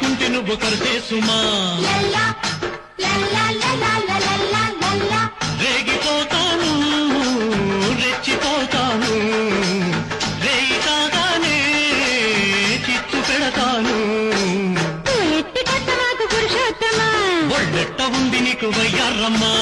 లేకుంటే నువ్వు కరిసే సుమా రేగిపోతాను రెచ్చిపోతాను రేయి కాగానే చిత్తు పెడతాను ఒళ్ళెట్ట ఉంది నీకు వయ్యారమ్మా